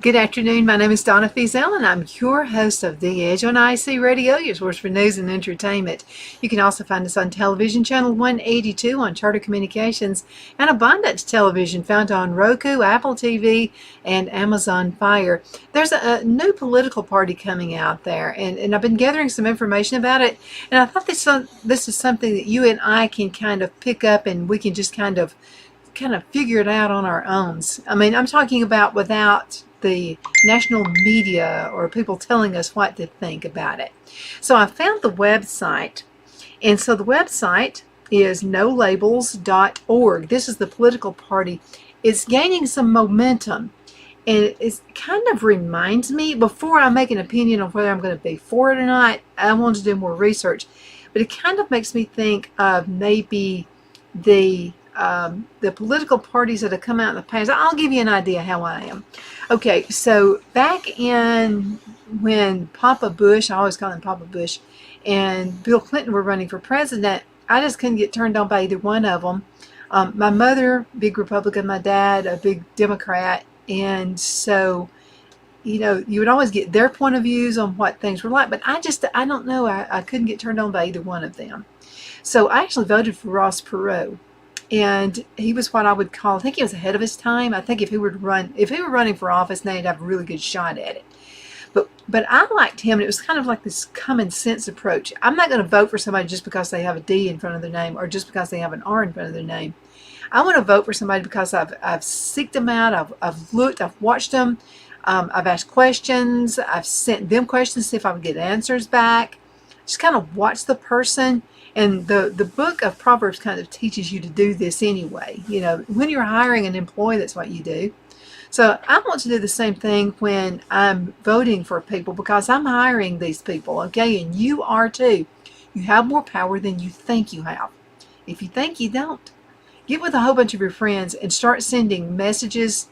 Good afternoon. My name is Donna Feazell, and I'm your host of The Edge on IC Radio, your source for news and entertainment. You can also find us on television channel 182 on Charter Communications and Abundance Television, found on Roku, Apple TV, and Amazon Fire. There's a new political party coming out there, and I've been gathering some information about it, and I thought this is something that you and I can kind of pick up, and we can just kind of figure it out on our own. I mean, I'm talking about without the national media or people telling us what to think about it. So I found the website, and so the website is nolabels.org. This is the political party. It's gaining some momentum, and it kind of reminds me, before I make an opinion on whether I'm going to be for it or not, I want to do more research, but it kind of makes me think of maybe the political parties that have come out in the past. I'll give you an idea how I am. Okay, so back in when Papa Bush, I always call him Papa Bush, and Bill Clinton were running for president, I just couldn't get turned on by either one of them. My mother, big Republican, my dad, a big Democrat, and so, you know, you would always get their point of views on what things were like, but I don't know, I couldn't get turned on by either one of them. So I actually voted for Ross Perot. And he was what I would call, I think he was ahead of his time. I think if he were running for office, now he'd have a really good shot at it. But I liked him, and it was kind of like this common sense approach. I'm not going to vote for somebody just because they have a D in front of their name or just because they have an R in front of their name. I want to vote for somebody because I've seeked them out, I've looked, I've watched them, I've asked questions, I've sent them questions to see if I would get answers back. Just kind of watch the person. And the book of Proverbs kind of teaches you to do this anyway. You know, when you're hiring an employee, that's what you do. So I want to do the same thing when I'm voting for people, because I'm hiring these people, okay? And you are too. You have more power than you think you have. If you think you don't, get with a whole bunch of your friends and start sending messages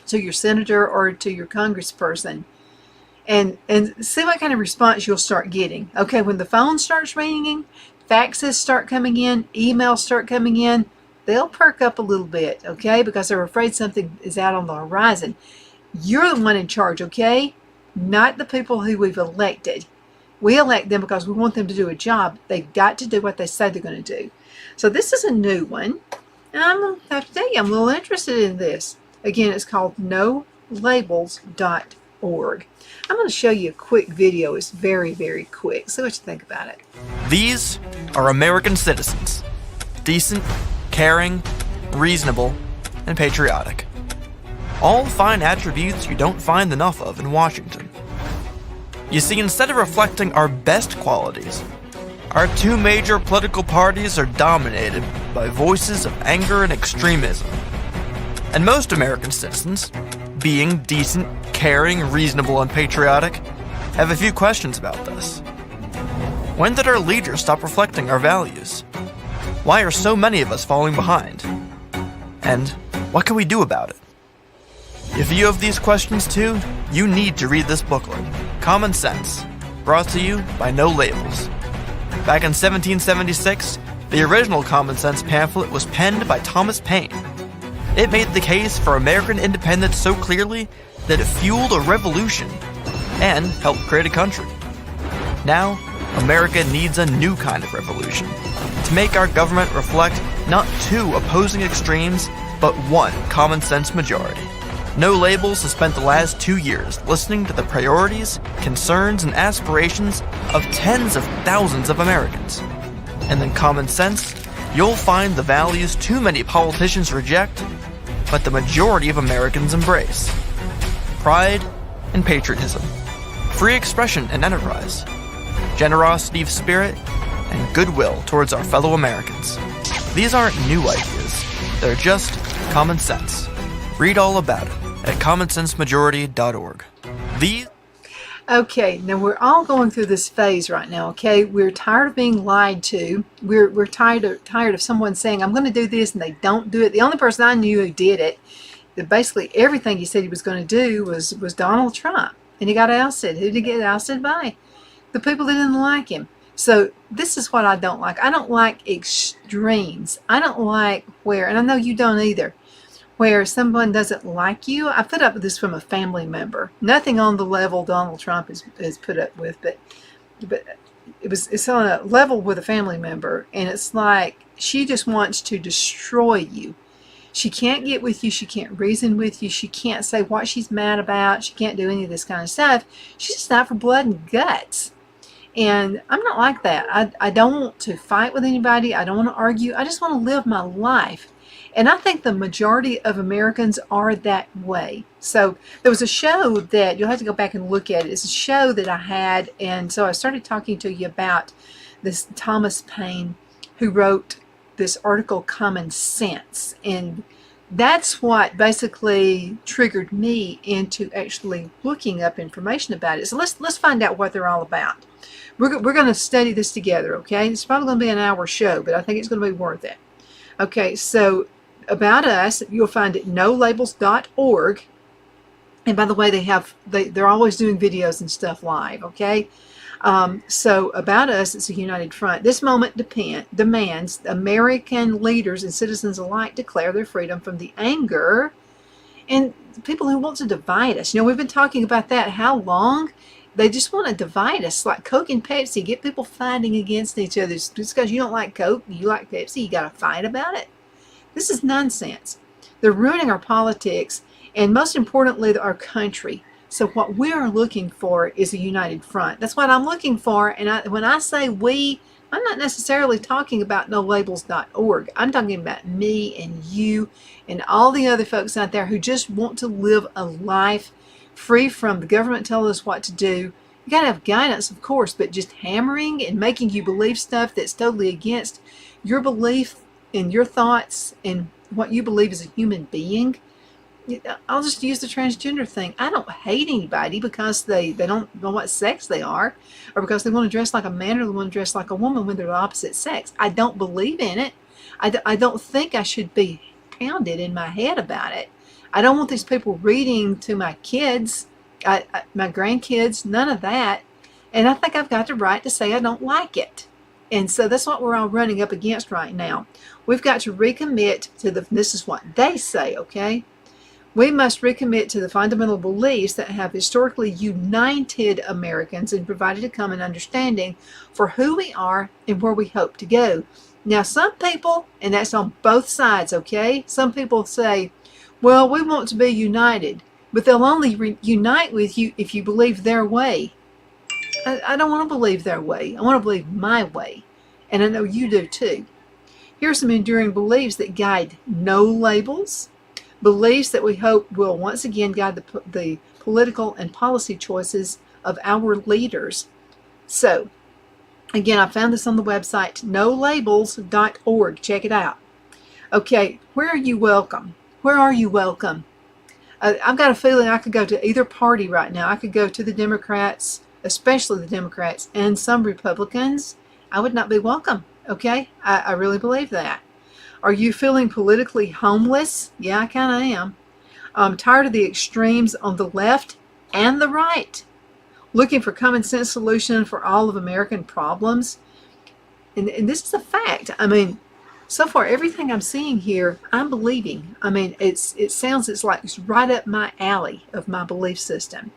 to your senator or to your congressperson. And see what kind of response you'll start getting. Okay, when the phone starts ringing, faxes start coming in, emails start coming in, they'll perk up a little bit, okay? Because they're afraid something is out on the horizon. You're the one in charge, okay? Not the people who we've elected. We elect them because we want them to do a job. They've got to do what they say they're going to do. So this is a new one, and I'm going to have to tell you, I'm a little interested in this. Again, it's called nolabels.org. I'm going to show you a quick video. It's very, very quick. See what you think about it. These are American citizens. Decent, caring, reasonable, and patriotic. All fine attributes you don't find enough of in Washington. You see, instead of reflecting our best qualities, our two major political parties are dominated by voices of anger and extremism. And most American citizens, being decent, caring, reasonable, and patriotic, have a few questions about this. When did our leaders stop reflecting our values? Why are so many of us falling behind? And what can we do about it? If you have these questions too, you need to read this booklet, Common Sense, brought to you by No Labels. Back in 1776, the original Common Sense pamphlet was penned by Thomas Paine. It made the case for American independence so clearly that it fueled a revolution and helped create a country. Now, America needs a new kind of revolution to make our government reflect not two opposing extremes, but one common sense majority. No Labels has spent the last 2 years listening to the priorities, concerns, and aspirations of tens of thousands of Americans. And in Common Sense, you'll find the values too many politicians reject, but the majority of Americans embrace. Pride and patriotism, free expression and enterprise, generosity of spirit, and goodwill towards our fellow Americans. These aren't new ideas, they're just common sense. Read all about it at commonsensemajority.org. These Okay, now we're all going through this phase right now, okay? We're tired of being lied to. We're tired of someone saying, I'm going to do this, and they don't do it. The only person I knew who did it, that basically everything he said he was going to do was Donald Trump. And he got ousted. Who did he get ousted by? The people that didn't like him. So this is what I don't like. I don't like extremes. I don't like where, and I know you don't either, where someone doesn't like you. I put up with this from a family member. Nothing on the level Donald Trump is put up with, but it's on a level with a family member, and it's like she just wants to destroy you. She can't get with you. She can't reason with you. She can't say what she's mad about. She can't do any of this kind of stuff. She's just not for blood and guts. And I'm not like that. I don't want to fight with anybody. I don't want to argue. I just want to live my life. And I think the majority of Americans are that way. So there was a show that you'll have to go back and look at it. It's a show that I had. And so I started talking to you about this Thomas Paine, who wrote this article, Common Sense. And that's what basically triggered me into actually looking up information about it. So let's find out what they're all about. We're going to study this together, okay? It's probably going to be an hour show, but I think it's going to be worth it. Okay, so about us, you'll find it nolabels.org. And by the way, they're always doing videos and stuff live, okay? So about us, it's a united front. This moment demands American leaders and citizens alike declare their freedom from the anger and people who want to divide us. You know, we've been talking about that. How long? They just want to divide us, like Coke and Pepsi. Get people fighting against each other. Just because you don't like Coke, you like Pepsi, you got to fight about it. This is nonsense. They're ruining our politics and, most importantly, our country. So what we are looking for is a united front. That's what I'm looking for. And when I say we, I'm not necessarily talking about nolabels.org. I'm talking about me and you and all the other folks out there who just want to live a life free from the government telling us what to do. You got to have guidance, of course, but just hammering and making you believe stuff that's totally against your belief and your thoughts and what you believe as a human being. I'll just use the transgender thing. I don't hate anybody because they don't know what sex they are, or because they want to dress like a man or they want to dress like a woman when they're the opposite sex. I don't believe in it. I don't think I should be pounded in my head about it. I don't want these people reading to my kids, my grandkids, none of that. And I think I've got the right to say I don't like it. And so that's what we're all running up against right now. We've got to recommit to this is what they say, okay? We must recommit to the fundamental beliefs that have historically united Americans and provided a common understanding for who we are and where we hope to go. Now, some people, and that's on both sides, okay? Some people say, well, we want to be united, but they'll only unite with you if you believe their way. I don't want to believe their way. I want to believe my way. And I know you do too. Here are some enduring beliefs that guide no labels, beliefs that we hope will once again guide the political and policy choices of our leaders. So, again, I found this on the website, nolabels.org. Check it out. Okay, where are you welcome? Where are you welcome? I've got a feeling I could go to either party right now. I could go to the Democrats, especially the Democrats, and some Republicans. I would not be welcome, okay? I really believe that. Are you feeling politically homeless? Yeah, I kind of am. I'm tired of the extremes on the left and the right. Looking for common sense solution for all of American problems. And this is a fact. I mean, so far, everything I'm seeing here, I'm believing. I mean, it sounds, it's like it's right up my alley of my belief system.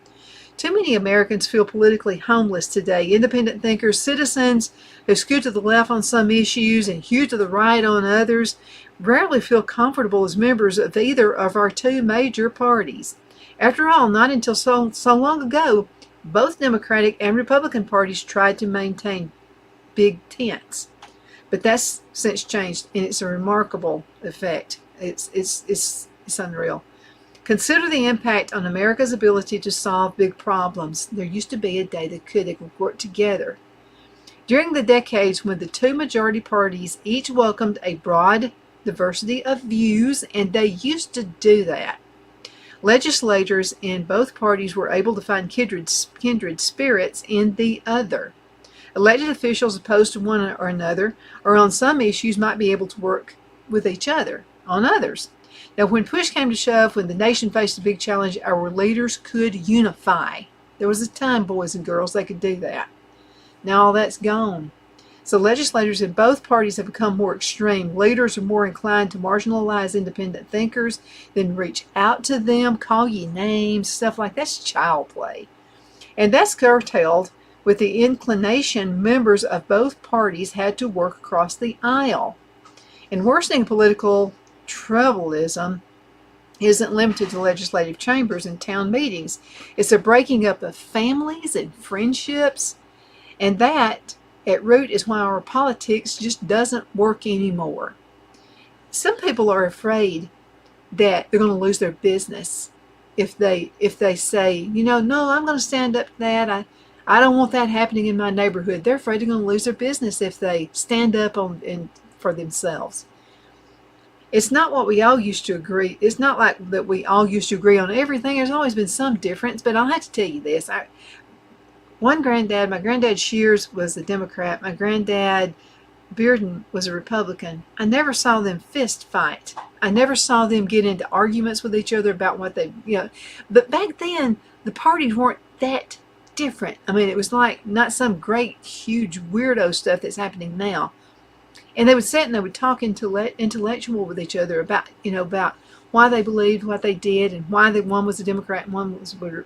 Too many Americans feel politically homeless today. Independent thinkers, citizens who scoot to the left on some issues and hew to the right on others, rarely feel comfortable as members of either of our two major parties. After all, not until so long ago, both Democratic and Republican parties tried to maintain big tents. But that's since changed, and it's a remarkable effect. It's unreal. Consider the impact on America's ability to solve big problems. There used to be a day they could work together. During the decades when the two majority parties each welcomed a broad diversity of views, and they used to do that, legislators in both parties were able to find kindred spirits in the other. Elected officials opposed to one or another, or on some issues, might be able to work with each other on others. Now, when push came to shove, when the nation faced a big challenge, our leaders could unify. There was a time, boys and girls, they could do that. Now all that's gone. So legislators in both parties have become more extreme. Leaders are more inclined to marginalize independent thinkers than reach out to them, call you names, stuff like that's child play. And that's curtailed with the inclination members of both parties had to work across the aisle. And worsening political tribalism isn't limited to legislative chambers and town meetings. It's a breaking up of families and friendships, and that at root is why our politics just doesn't work anymore. Some people are afraid that they're going to lose their business if they say, you know, no, I'm going to stand up to that. I don't want that happening in my neighborhood. They're afraid they're going to lose their business if they stand up for themselves. It's not what we all used to agree. It's not like that we all used to agree on everything. There's always been some difference, but I'll have to tell you this. My granddad Shears was a Democrat. My granddad Bearden was a Republican. I never saw them fist fight. I never saw them get into arguments with each other about what they, but back then the parties weren't that different. I mean, it was like not some great, huge weirdo stuff that's happening now. And they would sit and they would talk intellectual with each other about why they believed what they did and why one was a Democrat and one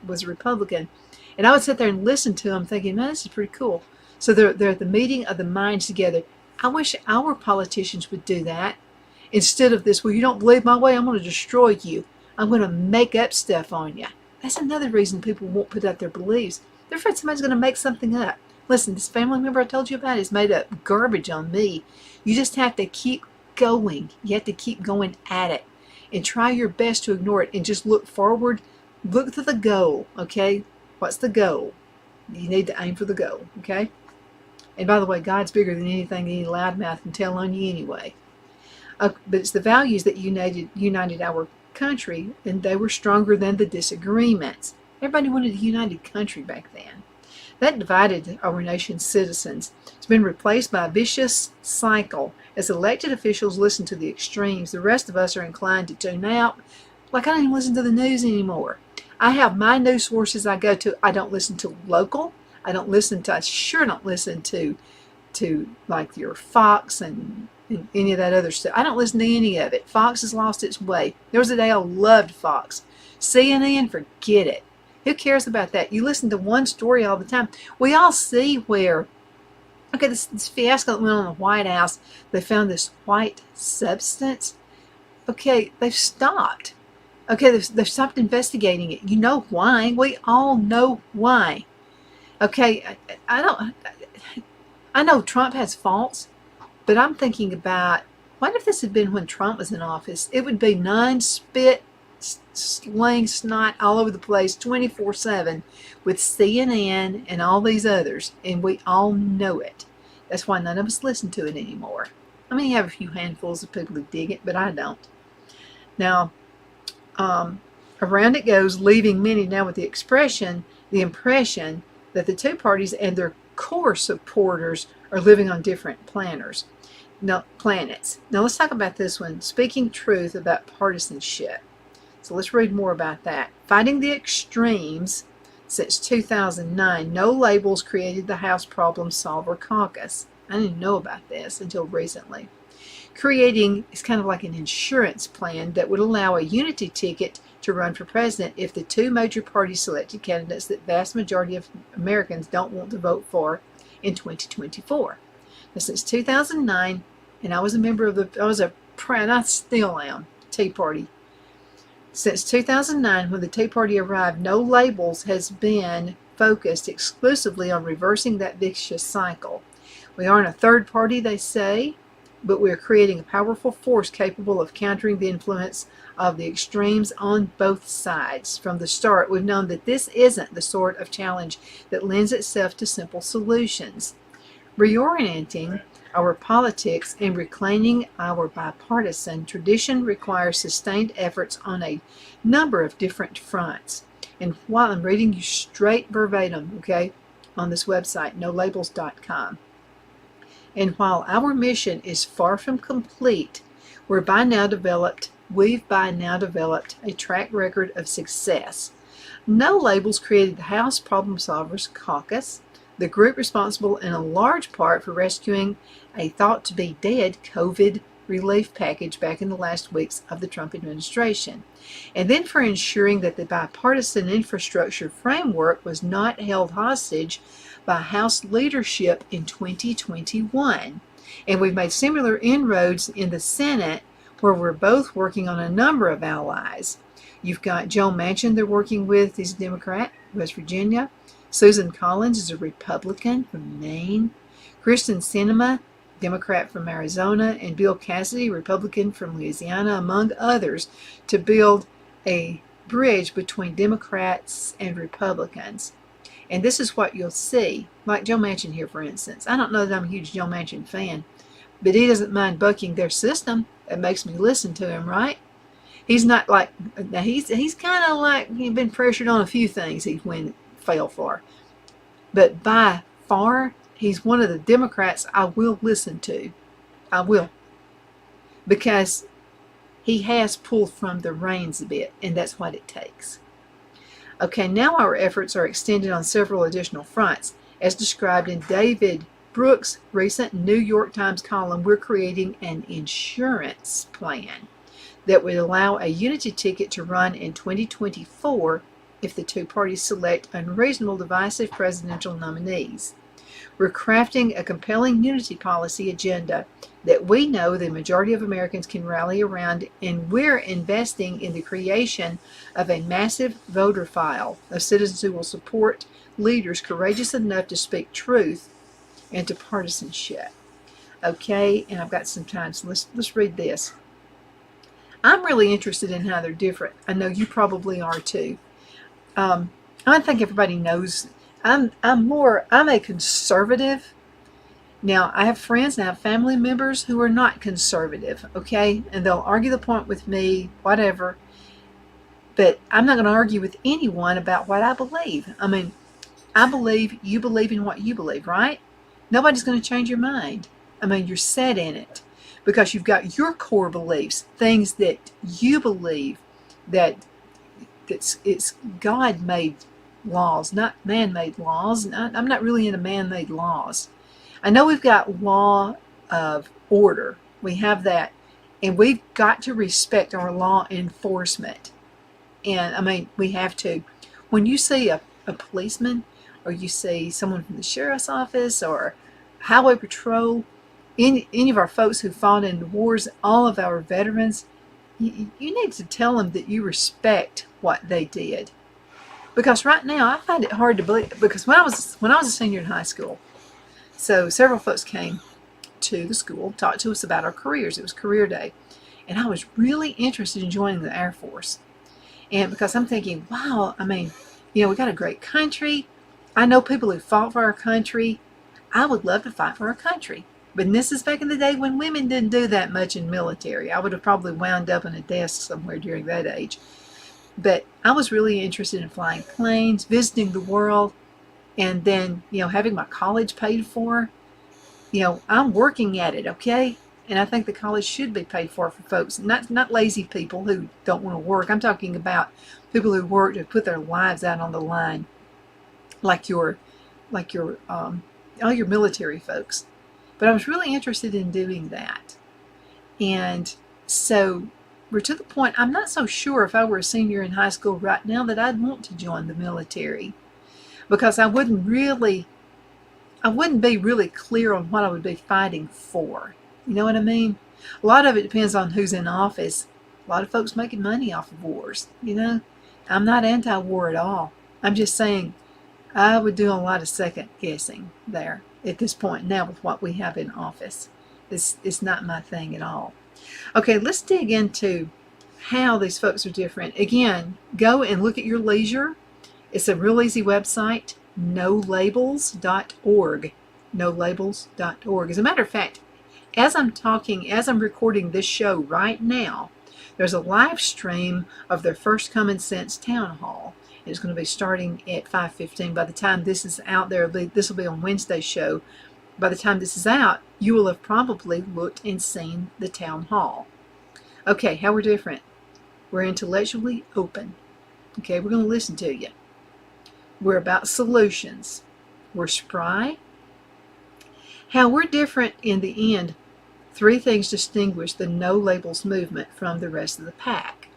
was a Republican. And I would sit there and listen to them thinking, man, this is pretty cool. So they're at the meeting of the minds together. I wish our politicians would do that instead of this, well, you don't believe my way, I'm going to destroy you. I'm going to make up stuff on you. That's another reason people won't put up their beliefs. They're afraid somebody's going to make something up. Listen, this family member I told you about is made up garbage on me. You just have to keep going. You have to keep going at it and try your best to ignore it and just look forward. Look to the goal, okay? What's the goal? You need to aim for the goal, okay? And by the way, God's bigger than anything any loudmouth can tell on you anyway. But it's the values that united our country, and they were stronger than the disagreements. Everybody wanted a united country back then. That divided our nation's citizens. It's been replaced by a vicious cycle. As elected officials listen to the extremes, the rest of us are inclined to tune out. Like, I don't even listen to the news anymore. I have my news sources I go to. I don't listen to local. I sure don't listen to like your Fox and any of that other stuff. I don't listen to any of it. Fox has lost its way. There was a day I loved Fox. CNN, forget it. Who cares about that? You listen to one story all the time. We all see where, okay, this fiasco that went on in the White House, they found this white substance. Okay, they've stopped. Okay, they've stopped investigating it. You know why? We all know why. Okay, I know Trump has faults, but I'm thinking about, what if this had been when Trump was in office? It would be non-spit, sling snot all over the place 24/7 with CNN and all these others, and we all know it. That's why none of us listen to it anymore. I mean, you have a few handfuls of people who dig it, but I don't. Now, around it goes, leaving many now with the impression that the two parties and their core supporters are living on different planets. Now, let's talk about this one. Speaking truth about partisanship. So let's read more about that. Fighting the extremes since 2009. No Labels created the House Problem Solver Caucus. I didn't know about this until recently. Creating is kind of like an insurance plan that would allow a unity ticket to run for president if the two major parties selected candidates that vast majority of Americans don't want to vote for in 2024. Now, since 2009, and I was a member of and I still am, Tea Party. Since 2009, when the Tea Party arrived, No Labels has been focused exclusively on reversing that vicious cycle. We aren't a third party, they say, but we are creating a powerful force capable of countering the influence of the extremes on both sides. From the start, we've known that this isn't the sort of challenge that lends itself to simple solutions. Reorienting our politics and reclaiming our bipartisan tradition requires sustained efforts on a number of different fronts. And while I'm reading you straight verbatim, okay, on this website, nolabels.com. And while our mission is far from complete, we've by now developed a track record of success. No Labels created the House Problem Solvers Caucus, the group responsible in a large part for rescuing a thought to be dead COVID relief package back in the last weeks of the Trump administration, and then for ensuring that the bipartisan infrastructure framework was not held hostage by House leadership in 2021. And we've made similar inroads in the Senate, where we're both working on a number of allies. You've got Joe Manchin they're working with, he's a Democrat, West Virginia. Susan Collins is a Republican from Maine. Kristen Sinema, Democrat from Arizona, and Bill Cassidy, Republican from Louisiana, among others, to build a bridge between Democrats and Republicans. And this is what you'll see, like Joe Manchin here, for instance. I don't know that I'm a huge Joe Manchin fan, but he doesn't mind bucking their system. That makes me listen to him, right? He's not like, he's kind of like, he's been pressured on a few things he failed for. But by far, he's one of the Democrats I will listen to. I will. Because he has pulled from the reins a bit, and that's what it takes. Okay, now our efforts are extended on several additional fronts. As described in David Brooks' recent New York Times column, we're creating an insurance plan that would allow a unity ticket to run in 2024 if the two parties select unreasonable, divisive presidential nominees. We're crafting a compelling unity policy agenda that we know the majority of Americans can rally around, and we're investing in the creation of a massive voter file of citizens who will support leaders courageous enough to speak truth into partisanship. Okay, and I've got some time, so let's read this. I'm really interested in how they're different. I know you probably are too. I think everybody knows I'm a conservative. Now, I have friends and I have family members who are not conservative, okay? And they'll argue the point with me, whatever. But I'm not going to argue with anyone about what I believe. I mean, I believe you believe in what you believe, right? Nobody's going to change your mind. I mean, you're set in it because you've got your core beliefs, things that you believe that it's God-made laws, not man-made laws. I'm not really into man-made laws. I know we've got law of order. We have that. And we've got to respect our law enforcement. And I mean, we have to. When you see a policeman, or you see someone from the sheriff's office or highway patrol, any of our folks who fought in the wars, all of our veterans, you need to tell them that you respect what they did. Because right now I find it hard to believe, because when I was a senior in high school, so several folks came to the school, talked to us about our careers. It was career day. And I was really interested in joining the Air Force. And because I'm thinking, wow, I mean, we got a great country. I know people who fought for our country. I would love to fight for our country. But this is back in the day when women didn't do that much in military. I would have probably wound up in a desk somewhere during that age. But I was really interested in flying planes, visiting the world, and then, having my college paid for. I'm working at it, okay? And I think the college should be paid for folks, not lazy people who don't want to work. I'm talking about people who work to put their lives out on the line, like your all your military folks. But I was really interested in doing that. And so we're to the point, I'm not so sure if I were a senior in high school right now that I'd want to join the military, because I wouldn't be really clear on what I would be fighting for. You know what I mean? A lot of it depends on who's in office. A lot of folks making money off of wars, I'm not anti-war at all. I'm just saying I would do a lot of second guessing there at this point now with what we have in office. It's not my thing at all. Okay, let's dig into how these folks are different. Again, go and look at your leisure. It's a real easy website, nolabels.org. Nolabels.org. As a matter of fact, as I'm recording this show right now, there's a live stream of their first Common Sense Town Hall. It's going to be starting at 5:15. By the time this is out there, this will be on Wednesday's show. By the time this is out, you will have probably looked and seen the town hall. Okay, how we're different. We're intellectually open. Okay, we're going to listen to you. We're about solutions. We're spry. How we're different in the end. 3 things distinguish the no labels movement from the rest of the pack.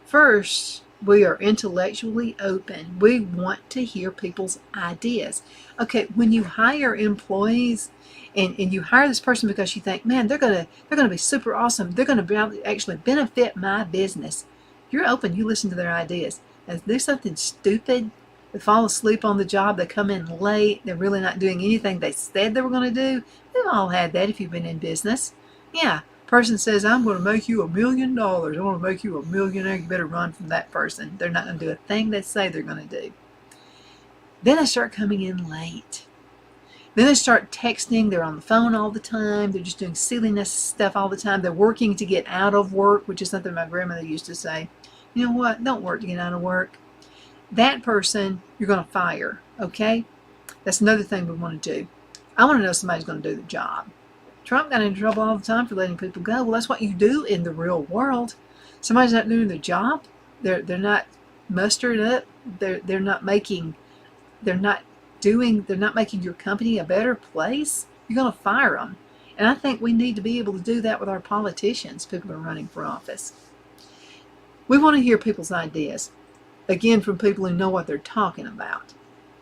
First, we are intellectually open. We want to hear people's ideas. Okay, when you hire employees and you hire this person because you think, man, they're gonna be super awesome. They're gonna actually benefit my business. You're open. You listen to their ideas. If they do something stupid, they fall asleep on the job, they come in late, they're really not doing anything they said they were going to do. We've all had that if you've been in business. Yeah, person says, I'm going to make you $1 million. I want to make you a millionaire. You better run from that person. They're not going to do a thing they say they're going to do. Then they start coming in late. Then they start texting. They're on the phone all the time. They're just doing silliness stuff all the time. They're working to get out of work, which is something my grandmother used to say. You know what? Don't work to get out of work. That person, you're going to fire, okay? That's another thing we want to do. I want to know somebody's going to do the job. Trump got in trouble all the time for letting people go. Well, that's what you do in the real world. Somebody's not doing their job. They're not mustered up. They're not making your company a better place. You're going to fire them. And I think we need to be able to do that with our politicians, people who are running for office. We want to hear people's ideas. Again, from people who know what they're talking about.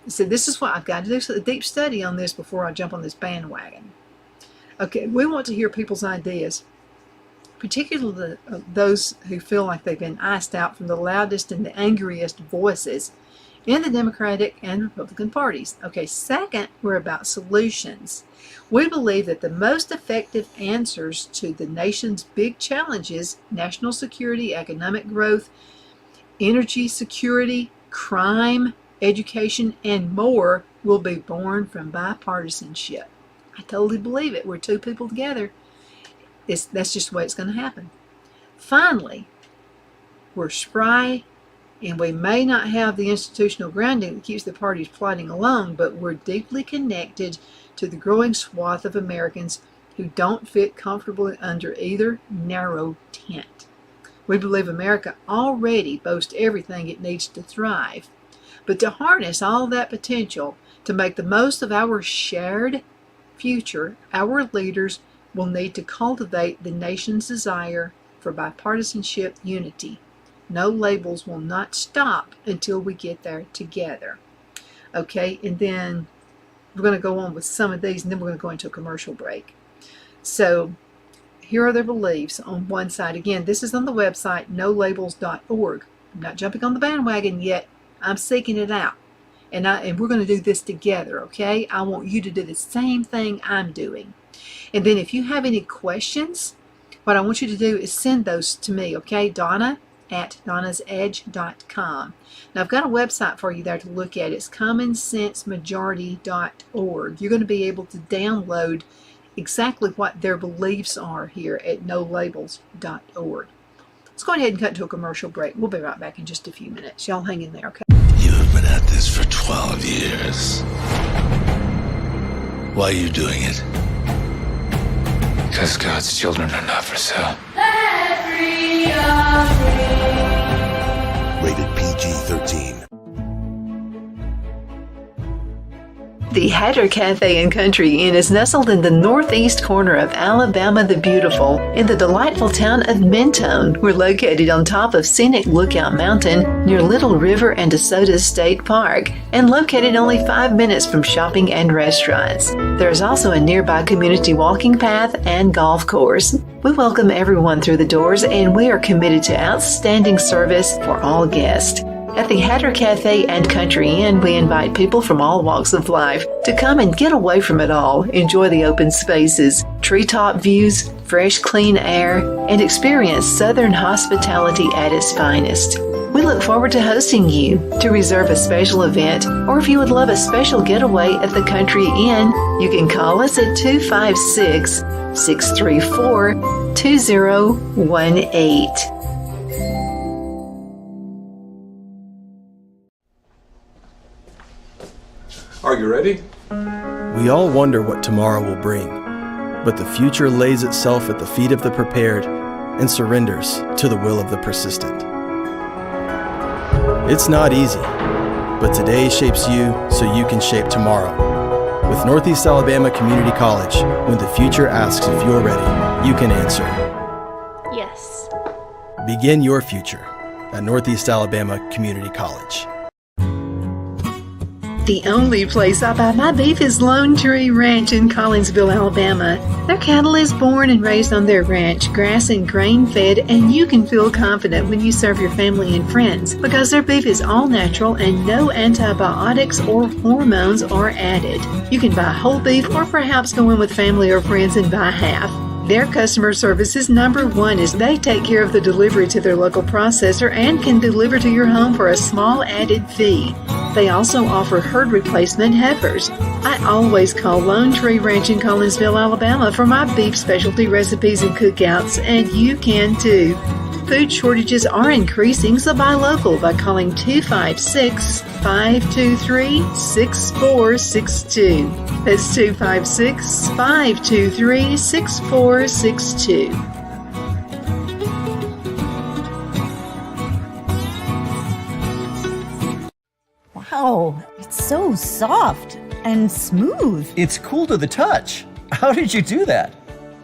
So this is what I've got to do a deep study on this before I jump on this bandwagon. Okay, we want to hear people's ideas, particularly those who feel like they've been iced out from the loudest and the angriest voices in the Democratic and Republican parties. Okay, second, we're about solutions. We believe that the most effective answers to the nation's big challenges, national security, economic growth, energy security, crime, education, and more will be born from bipartisanship. I totally believe it. We're 2 people together. That's just the way it's going to happen. Finally, we're spry, and we may not have the institutional grounding that keeps the parties plodding along, but we're deeply connected to the growing swath of Americans who don't fit comfortably under either narrow tent. We believe America already boasts everything it needs to thrive. But to harness all that potential, to make the most of our shared future, our leaders will need to cultivate the nation's desire for bipartisanship unity. No labels will not stop until we get there together. Okay, and then we're going to go on with some of these, and then we're going to go into a commercial break. So, here are their beliefs on one side. Again, this is on the website, nolabels.org. I'm not jumping on the bandwagon yet. I'm seeking it out. And we're going to do this together, okay? I want you to do the same thing I'm doing. And then if you have any questions, what I want you to do is send those to me, okay? Donna at donnasedge.com. Now, I've got a website for you there to look at. It's commonsensemajority.org. You're going to be able to download exactly what their beliefs are here at nolabels.org. Let's go ahead and cut to a commercial break. We'll be right back in just a few minutes. Y'all hang in there, okay? You have been at this for 12 years. Why are you doing it? Because God's children are not for sale. Rated PG-13. The Hatter Cafe and Country Inn is nestled in the northeast corner of Alabama the Beautiful in the delightful town of Mentone. We're located on top of scenic Lookout Mountain near Little River and DeSoto State Park and located only 5 minutes from shopping and restaurants. There is also a nearby community walking path and golf course. We welcome everyone through the doors and we are committed to outstanding service for all guests. At the Hatter Cafe and Country Inn, we invite people from all walks of life to come and get away from it all, enjoy the open spaces, treetop views, fresh, clean air, and experience Southern hospitality at its finest. We look forward to hosting you. To reserve a special event, or if you would love a special getaway at the Country Inn, you can call us at 256-634-2018. Are you ready? We all wonder what tomorrow will bring, but the future lays itself at the feet of the prepared and surrenders to the will of the persistent. It's not easy, But today shapes you so you can shape tomorrow. With Northeast Alabama Community College, when the future asks if you're ready, you can answer. Yes. Begin your future at Northeast Alabama Community College. The only place I buy my beef is Lone Tree Ranch in Collinsville, Alabama. Their cattle is born and raised on their ranch, grass and grain fed, and you can feel confident when you serve your family and friends because their beef is all natural and no antibiotics or hormones are added. You can buy whole beef or perhaps go in with family or friends and buy half. Their customer service is number one as they take care of the delivery to their local processor and can deliver to your home for a small added fee. They also offer herd replacement heifers. I always call Lone Tree Ranch in Collinsville, Alabama for my beef specialty recipes and cookouts, and you can too. Food shortages are increasing, so buy local by calling 256-523-6462. That's 256-523-6462. Wow, it's so soft and smooth. It's cool to the touch. How did you do that?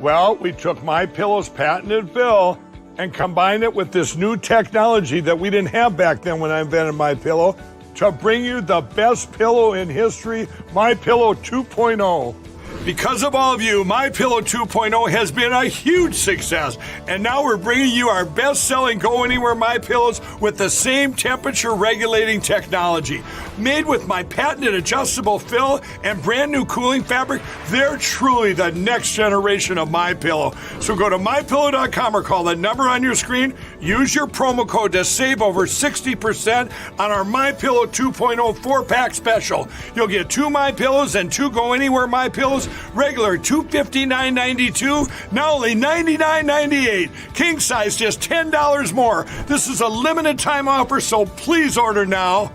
Well, we took MyPillow's patented fill and combined it with this new technology that we didn't have back then when I invented MyPillow to bring you the best pillow in history, MyPillow 2.0. Because of all of you, MyPillow 2.0 has been a huge success, and now we're bringing you our best-selling Go Anywhere MyPillows with the same temperature-regulating technology. Made with my patented adjustable fill and brand new cooling fabric, they're truly the next generation of MyPillow. So go to MyPillow.com or call the number on your screen. Use your promo code to save over 60% on our MyPillow 2.0 4-pack special. You'll get 2 MyPillows and 2 Go Anywhere MyPillows, regular $259.92, now only $99.98. King size just $10 more. This is a limited time offer, so please order now.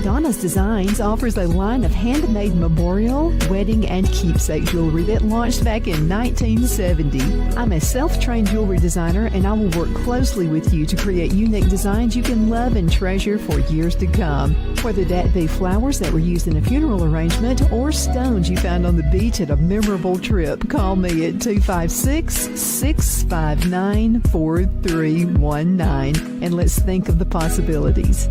Donna's Designs offers a line of handmade memorial, wedding, and keepsake jewelry that launched back in 1970. I'm a self-trained jewelry designer, and I will work closely with you to create unique designs you can love and treasure for years to come. Whether that be flowers that were used in a funeral arrangement or stones you found on the beach at a memorable trip, call me at 256-659-4319, and let's think of the possibilities.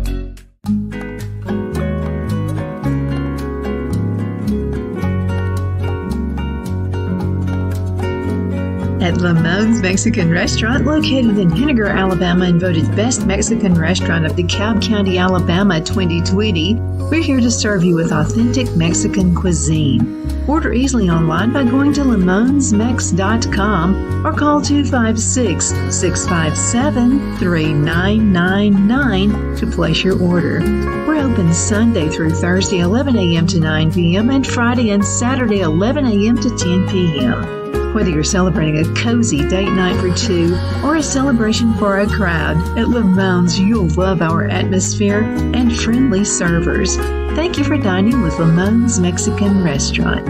At Lamone's Mexican Restaurant, located in Henniger, Alabama, and voted Best Mexican Restaurant of DeKalb County, Alabama 2020, we're here to serve you with authentic Mexican cuisine. Order easily online by going to lamonsmex.com or call 256-657-3999 to place your order. We're open Sunday through Thursday 11 a.m. to 9 p.m. and Friday and Saturday 11 a.m. to 10 p.m. Whether you're celebrating a cozy date night for two or a celebration for a crowd, at Lamone's you'll love our atmosphere and friendly servers. Thank you for dining with Lamone's Mexican Restaurant.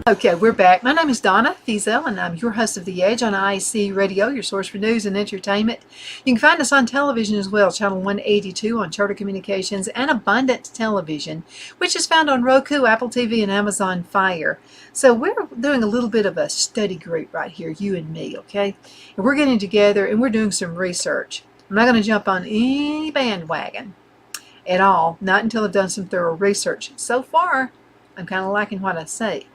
Okay, we're back. My name is Donna Fiesel, and I'm your host of The Edge on IAC Radio, your source for news and entertainment. You can find us on television as well, Channel 182 on Charter Communications and Abundant Television, which is found on Roku, Apple TV, and Amazon Fire. So we're doing a little bit of a study group right here, you and me, okay? And we're getting together and we're doing some research. I'm not going to jump on any bandwagon at all, not until I've done some thorough research. So far, I'm kind of liking what I see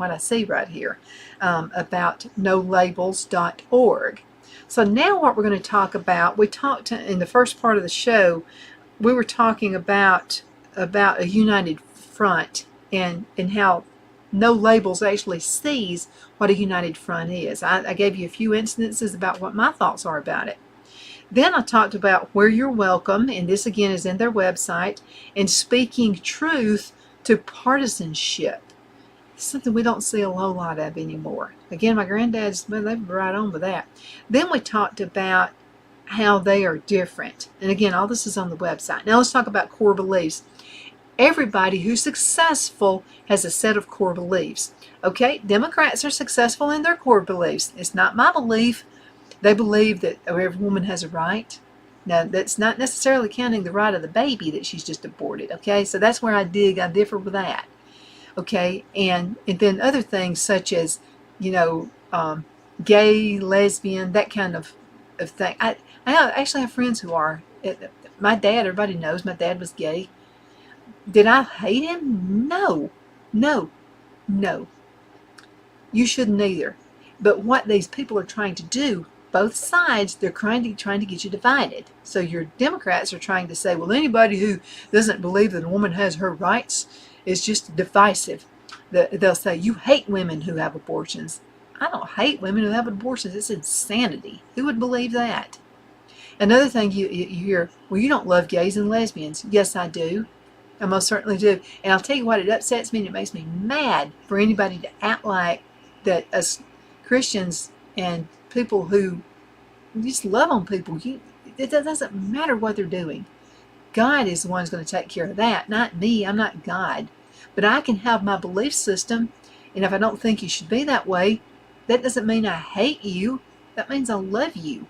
right here about nolabels.org. So now what we're going to talk about, we talked in the first part of the show, we were talking about a united front and how No Labels actually sees what a united front is. I gave you a few instances about what my thoughts are about it. Then I talked about where you're welcome, and this again is in their website, and speaking truth to partisanship. Something we don't see a whole lot of anymore. Again, my granddads, well, they were right on with that. Then we talked about how they are different. And again, all this is on the website. Now let's talk about core beliefs. Everybody who's successful has a set of core beliefs. Okay, Democrats are successful in their core beliefs. It's not my belief. They believe that every woman has a right. Now, that's not necessarily counting the right of the baby that she's just aborted. Okay, so that's where I differ with that. Okay, and then other things such as, gay, lesbian, that kind of thing. I actually have friends who are. My dad, everybody knows my dad was gay. Did I hate him? No. You shouldn't either. But what these people are trying to do, both sides, they're trying to get you divided. So your Democrats are trying to say, well, anybody who doesn't believe that a woman has her rights is just divisive. They'll say, you hate women who have abortions. I don't hate women who have abortions. It's insanity. Who would believe that? Another thing you hear, well, you don't love gays and lesbians. Yes, I do. I most certainly do. And I'll tell you what, it upsets me and it makes me mad for anybody to act like that as Christians and people who just love on people, it doesn't matter what they're doing. God is the one who's going to take care of that, not me. I'm not God. But I can have my belief system, and if I don't think you should be that way, that doesn't mean I hate you. That means I love you.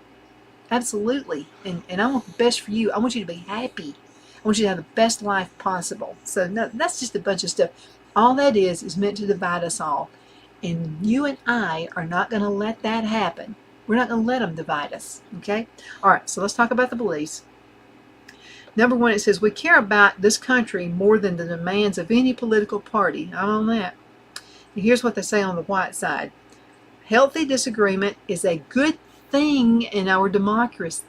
Absolutely. And I want the best for you. I want you to be happy. I want you to have the best life possible. So no, that's just a bunch of stuff. All that is meant to divide us all. And you and I are not going to let that happen. We're not going to let them divide us. Okay? All right, so let's talk about the beliefs. Number one, it says, we care about this country more than the demands of any political party. I'm on that. And here's what they say on the white side. Healthy disagreement is a good thing in our democracy.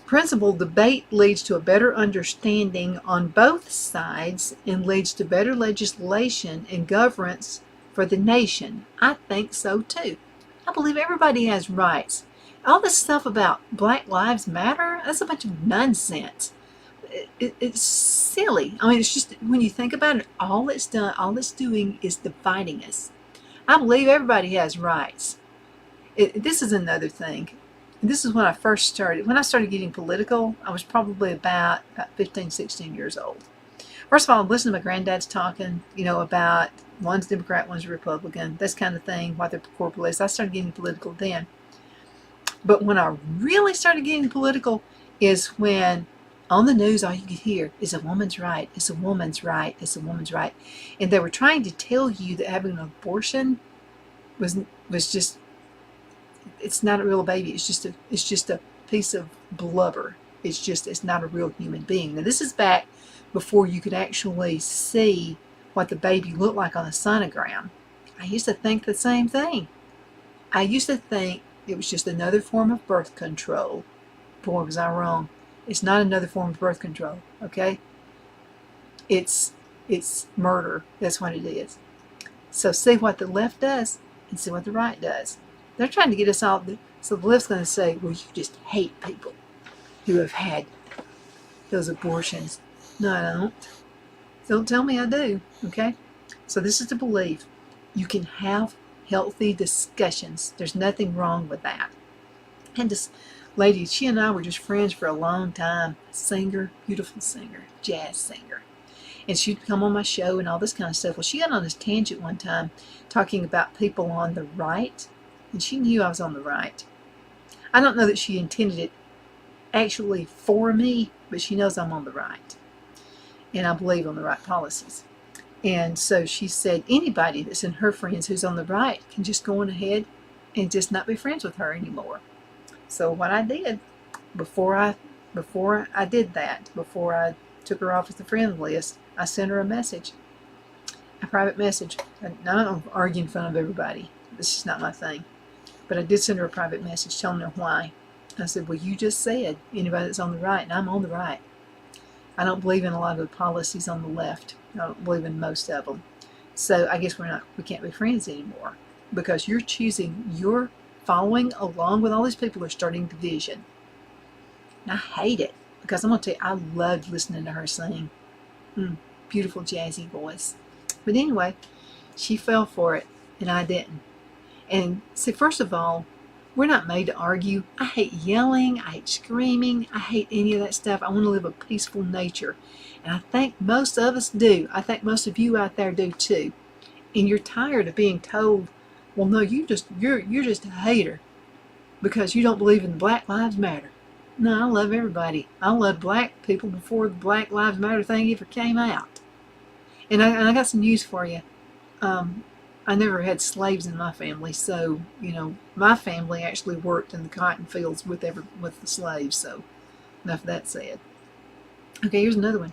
Principled debate leads to a better understanding on both sides and leads to better legislation and governance for the nation. I think so too. I believe everybody has rights. All this stuff about Black Lives Matter, that's a bunch of nonsense. It's silly. I mean, it's just, when you think about it, all it's doing is dividing us. I believe everybody has rights. This is another thing. This is when I first started. When I started getting political, I was probably about 15, 16 years old. First of all, I'm listening to my granddads talking, about one's Democrat, one's Republican, this kind of thing, what their core beliefs. I started getting political then. But when I really started getting political is when on the news all you could hear is a woman's right, it's a woman's right, it's a woman's right. And they were trying to tell you that having an abortion was just, it's not a real baby. It's just a piece of blubber. It's not a real human being. Now this is back before you could actually see what the baby looked like on a sonogram. I used to think the same thing. I used to think it was just another form of birth control. Boy, was I wrong. It's not another form of birth control, okay? It's murder. That's what it is. So see what the left does and see what the right does. They're trying to get us all, so the left's going to say, well, you just hate people who have had those abortions. No, I don't. Don't tell me I do, okay? So this is the belief. You can have healthy discussions. There's nothing wrong with that. And this lady, she and I were just friends for a long time. Singer, beautiful singer, jazz singer. And she'd come on my show and all this kind of stuff. Well, she got on this tangent one time talking about people on the right. And she knew I was on the right. I don't know that she intended it actually for me, but she knows I'm on the right. And I believe on the right policies. And so she said anybody that's in her friends who's on the right can just go on ahead and just not be friends with her anymore. So what I did before I did that, before I took her off the friend list, I sent her a message, a private message. I don't argue in front of everybody. This is not my thing. But I did send her a private message telling her why. I said, well, you just said anybody that's on the right, and I'm on the right. I don't believe in a lot of the policies on the left. I don't believe in most of them. So I guess we can't be friends anymore because you're following along with all these people who are starting division. And I hate it because I'm going to tell you, I loved listening to her sing. Beautiful jazzy voice. But anyway, she fell for it and I didn't. And see, first of all, We're not made to argue. I hate yelling. I hate screaming. I hate any of that stuff. I want to live a peaceful nature. And I think most of us do. I think most of you out there do too. And you're tired of being told, well, no, you're just a hater because you don't believe in the Black Lives Matter. No, I love everybody. I loved black people before the Black Lives Matter thing ever came out. And I got some news for you. I never had slaves in my family, so, my family actually worked in the cotton fields with the slaves, so enough of that said. Okay, here's another one.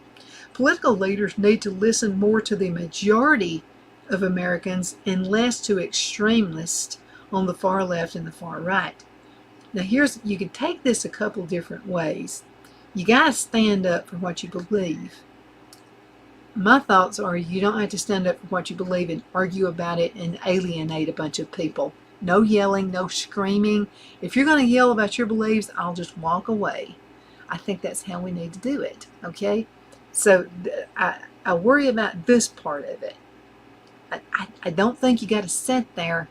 Political leaders need to listen more to the majority of Americans and less to extremists on the far left and the far right. Now you can take this a couple different ways. You got to stand up for what you believe. My thoughts are you don't have to stand up for what you believe and argue about it and alienate a bunch of people. No yelling, no screaming. If you're going to yell about your beliefs, I'll just walk away. I think that's how we need to do it, okay? So I worry about this part of it. I don't think you got to sit there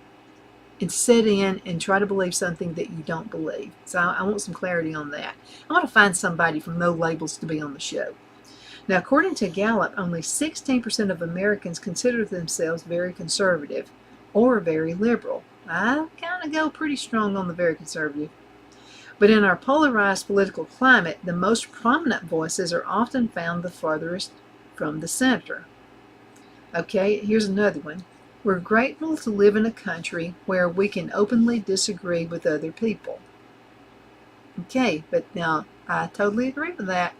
and sit in and try to believe something that you don't believe. So I want some clarity on that. I want to find somebody from No Labels to be on the show. Now, according to Gallup, only 16% of Americans consider themselves very conservative or very liberal. I kind of go pretty strong on the very conservative. But in our polarized political climate, the most prominent voices are often found the farthest from the center. Okay, here's another one. We're grateful to live in a country where we can openly disagree with other people. Okay, but now I totally agree with that.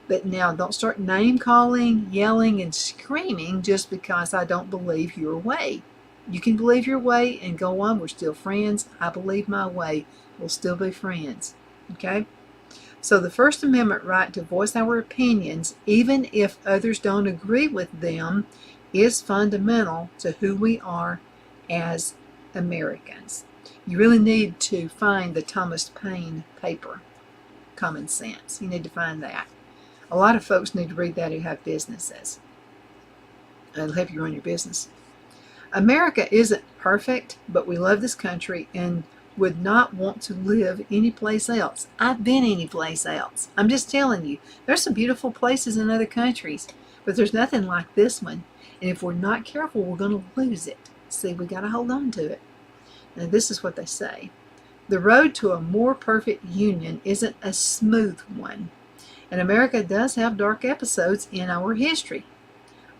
But now don't start name calling, yelling, and screaming just because I don't believe your way. You can believe your way and go on. We're still friends. I believe my way. We'll still be friends. Okay? So the First Amendment right to voice our opinions, even if others don't agree with them, is fundamental to who we are as Americans. You really need to find the Thomas Paine paper, Common Sense. You need to find that. A lot of folks need to read that who have businesses. It'll help you run your business. America isn't perfect, but we love this country and would not want to live anyplace else. I've been anyplace else. I'm just telling you, there's some beautiful places in other countries, but there's nothing like this one. And if we're not careful, we're going to lose it. See, we got to hold on to it. And this is what they say. The road to a more perfect union isn't a smooth one. And America does have dark episodes in our history.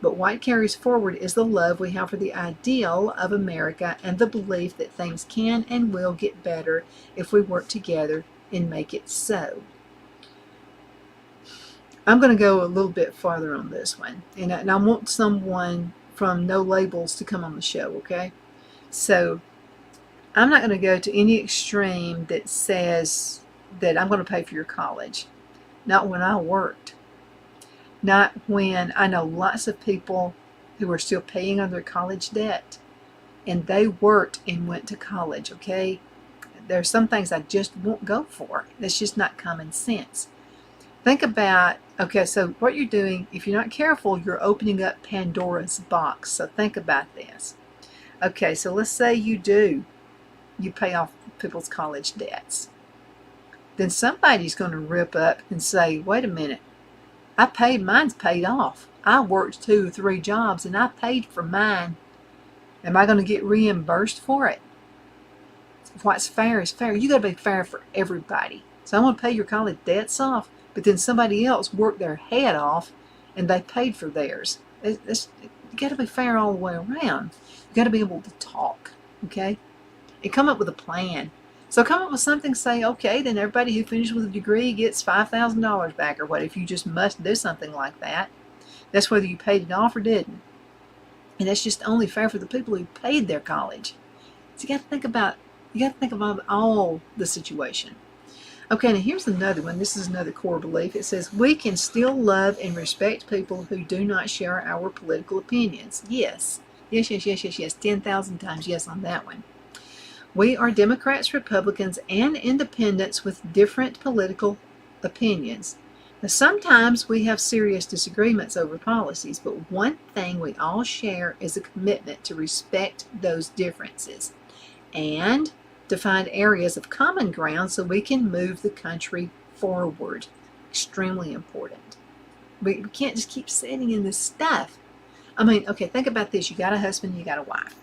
But what carries forward is the love we have for the ideal of America and the belief that things can and will get better if we work together and make it so. I'm going to go a little bit farther on this one. And I want someone from No Labels to come on the show, okay? So I'm not going to go to any extreme that says that I'm going to pay for your college. Not when I worked. Not when I know lots of people who are still paying on their college debt. And they worked and went to college, okay? There are some things I just won't go for. That's just not common sense. Think about, okay, so what you're doing, if you're not careful, you're opening up Pandora's box. So think about this. Okay, so let's say you pay off people's college debts. Then somebody's going to rip up and say, wait a minute, mine's paid off. I worked 2 or 3 jobs and I paid for mine. Am I going to get reimbursed for it? What's fair is fair. You got to be fair for everybody. So I'm going to pay your college debts off, but then somebody else worked their head off and they paid for theirs. You got to be fair all the way around. You got to be able to talk, okay? And come up with a plan. So come up with something, say, okay, then everybody who finished with a degree gets $5,000 back or what, if you just must do something like that. That's whether you paid it off or didn't. And that's just only fair for the people who paid their college. So you got to think about all the situation. Okay, now here's another one. This is another core belief. It says, we can still love and respect people who do not share our political opinions. Yes. Yes, yes, yes, yes, yes. 10,000 times yes on that one. We are Democrats, Republicans, and Independents with different political opinions. Now, sometimes we have serious disagreements over policies, but one thing we all share is a commitment to respect those differences. And to find areas of common ground so we can move the country forward. Extremely important. We can't just keep sitting in this stuff. I mean, okay, think about this. You got a husband, you got a wife.